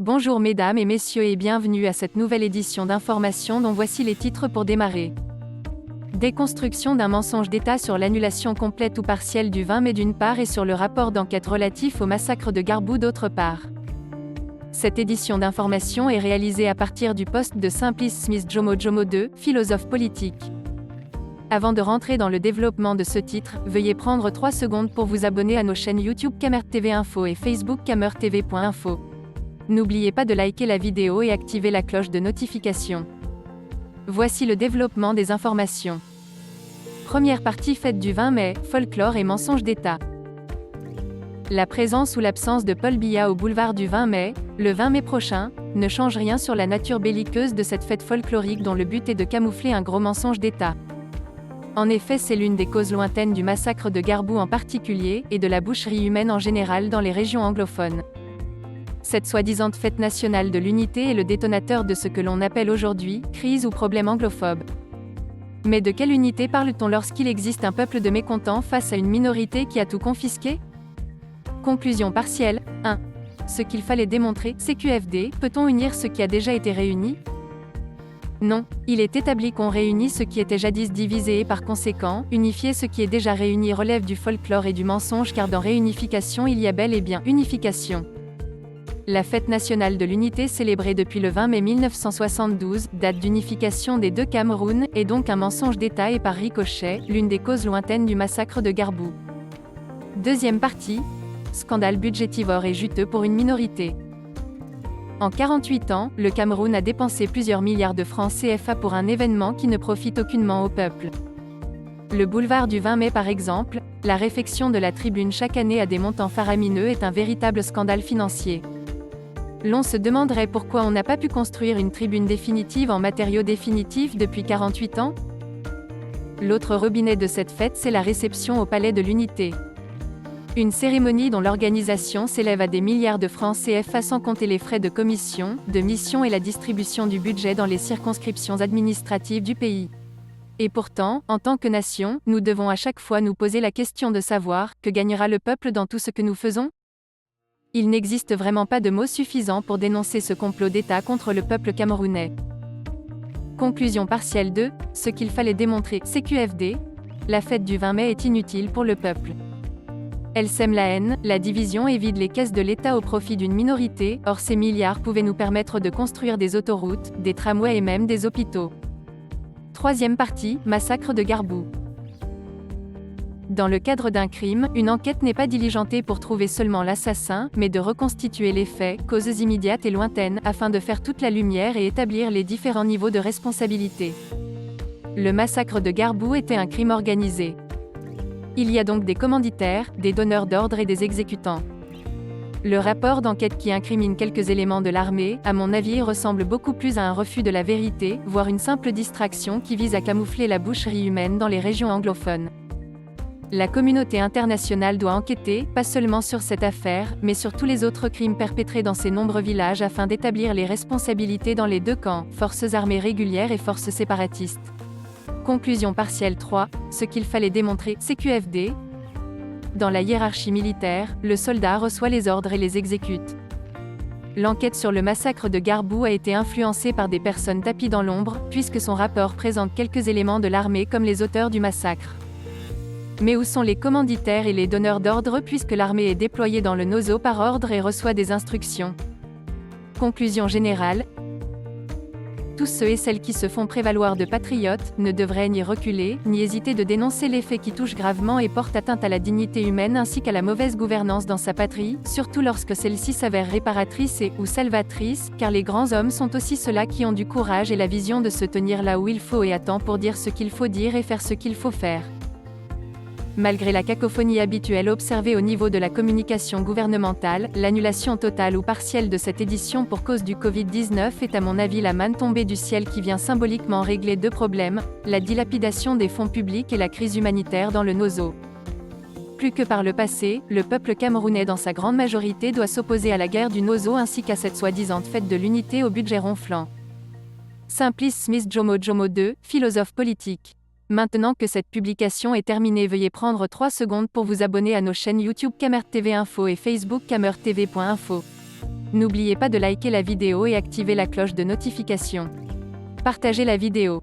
Bonjour mesdames et messieurs et bienvenue à cette nouvelle édition d'information dont voici les titres pour démarrer. Déconstruction d'un mensonge d'État sur l'annulation complète ou partielle du 20 mai d'une part et sur le rapport d'enquête relatif au massacre de Garbou d'autre part. Cette édition d'information est réalisée à partir du post de Simplice Smith Jomo Jomo II, philosophe politique. Avant de rentrer dans le développement de ce titre, veuillez prendre 3 secondes pour vous abonner à nos chaînes YouTube Camer TV Info et Facebook camertv.info. N'oubliez pas de liker la vidéo et activer la cloche de notification. Voici le développement des informations. Première partie, fête du 20 mai, folklore et mensonges d'État. La présence ou l'absence de Paul Biya au boulevard du 20 mai, le 20 mai prochain, ne change rien sur la nature belliqueuse de cette fête folklorique dont le but est de camoufler un gros mensonge d'État. En effet, c'est l'une des causes lointaines du massacre de Garbou en particulier, et de la boucherie humaine en général dans les régions anglophones. Cette soi-disant fête nationale de l'unité est le détonateur de ce que l'on appelle aujourd'hui crise ou problème anglophone. Mais de quelle unité parle-t-on lorsqu'il existe un peuple de mécontents face à une minorité qui a tout confisqué? Conclusion partielle. 1. Ce qu'il fallait démontrer, CQFD, peut-on unir ce qui a déjà été réuni? Non, il est établi qu'on réunit ce qui était jadis divisé et par conséquent, unifier ce qui est déjà réuni relève du folklore et du mensonge car dans réunification il y a bel et bien unification. La fête nationale de l'unité célébrée depuis le 20 mai 1972, date d'unification des deux Cameroun, est donc un mensonge d'État et par ricochet, l'une des causes lointaines du massacre de Garbou. Deuxième partie. Scandale budgétivore et juteux pour une minorité. En 48 ans, le Cameroun a dépensé plusieurs milliards de francs CFA pour un événement qui ne profite aucunement au peuple. Le boulevard du 20 mai par exemple, la réfection de la tribune chaque année à des montants faramineux est un véritable scandale financier. L'on se demanderait pourquoi on n'a pas pu construire une tribune définitive en matériaux définitifs depuis 48 ans? L'autre robinet de cette fête, c'est la réception au Palais de l'Unité. Une cérémonie dont l'organisation s'élève à des milliards de francs CFA sans compter les frais de commission, de mission et la distribution du budget dans les circonscriptions administratives du pays. Et pourtant, en tant que nation, nous devons à chaque fois nous poser la question de savoir, que gagnera le peuple dans tout ce que nous faisons? Il n'existe vraiment pas de mots suffisants pour dénoncer ce complot d'État contre le peuple camerounais. Conclusion partielle 2. Ce qu'il fallait démontrer, CQFD. La fête du 20 mai est inutile pour le peuple. Elle sème la haine, la division et vide les caisses de l'État au profit d'une minorité, or ces milliards pouvaient nous permettre de construire des autoroutes, des tramways et même des hôpitaux. Troisième partie, massacre de Garbou. Dans le cadre d'un crime, une enquête n'est pas diligentée pour trouver seulement l'assassin, mais de reconstituer les faits, causes immédiates et lointaines, afin de faire toute la lumière et établir les différents niveaux de responsabilité. Le massacre de Garbou était un crime organisé. Il y a donc des commanditaires, des donneurs d'ordre et des exécutants. Le rapport d'enquête qui incrimine quelques éléments de l'armée, à mon avis, ressemble beaucoup plus à un refus de la vérité, voire une simple distraction qui vise à camoufler la boucherie humaine dans les régions anglophones. La communauté internationale doit enquêter, pas seulement sur cette affaire, mais sur tous les autres crimes perpétrés dans ces nombreux villages afin d'établir les responsabilités dans les deux camps, forces armées régulières et forces séparatistes. Conclusion partielle 3. Ce qu'il fallait démontrer, CQFD. Dans la hiérarchie militaire, le soldat reçoit les ordres et les exécute. L'enquête sur le massacre de Garbou a été influencée par des personnes tapies dans l'ombre, puisque son rapport présente quelques éléments de l'armée comme les auteurs du massacre. Mais où sont les commanditaires et les donneurs d'ordre puisque l'armée est déployée dans le Nozo par ordre et reçoit des instructions? Conclusion générale. Tous ceux et celles qui se font prévaloir de patriotes, ne devraient ni reculer, ni hésiter de dénoncer les faits qui touchent gravement et portent atteinte à la dignité humaine ainsi qu'à la mauvaise gouvernance dans sa patrie, surtout lorsque celle-ci s'avère réparatrice et ou salvatrice, car les grands hommes sont aussi ceux-là qui ont du courage et la vision de se tenir là où il faut et à temps pour dire ce qu'il faut dire et faire ce qu'il faut faire. Malgré la cacophonie habituelle observée au niveau de la communication gouvernementale, l'annulation totale ou partielle de cette édition pour cause du Covid-19 est à mon avis la manne tombée du ciel qui vient symboliquement régler deux problèmes, la dilapidation des fonds publics et la crise humanitaire dans le Nozo. Plus que par le passé, le peuple camerounais dans sa grande majorité doit s'opposer à la guerre du Nozo ainsi qu'à cette soi-disant fête de l'unité au budget ronflant. Simplice Smith Jomo Jomo II, philosophe politique. Maintenant que cette publication est terminée, veuillez prendre 3 secondes pour vous abonner à nos chaînes YouTube Camer TV Info et Facebook camertv.info. N'oubliez pas de liker la vidéo et activer la cloche de notification. Partagez la vidéo.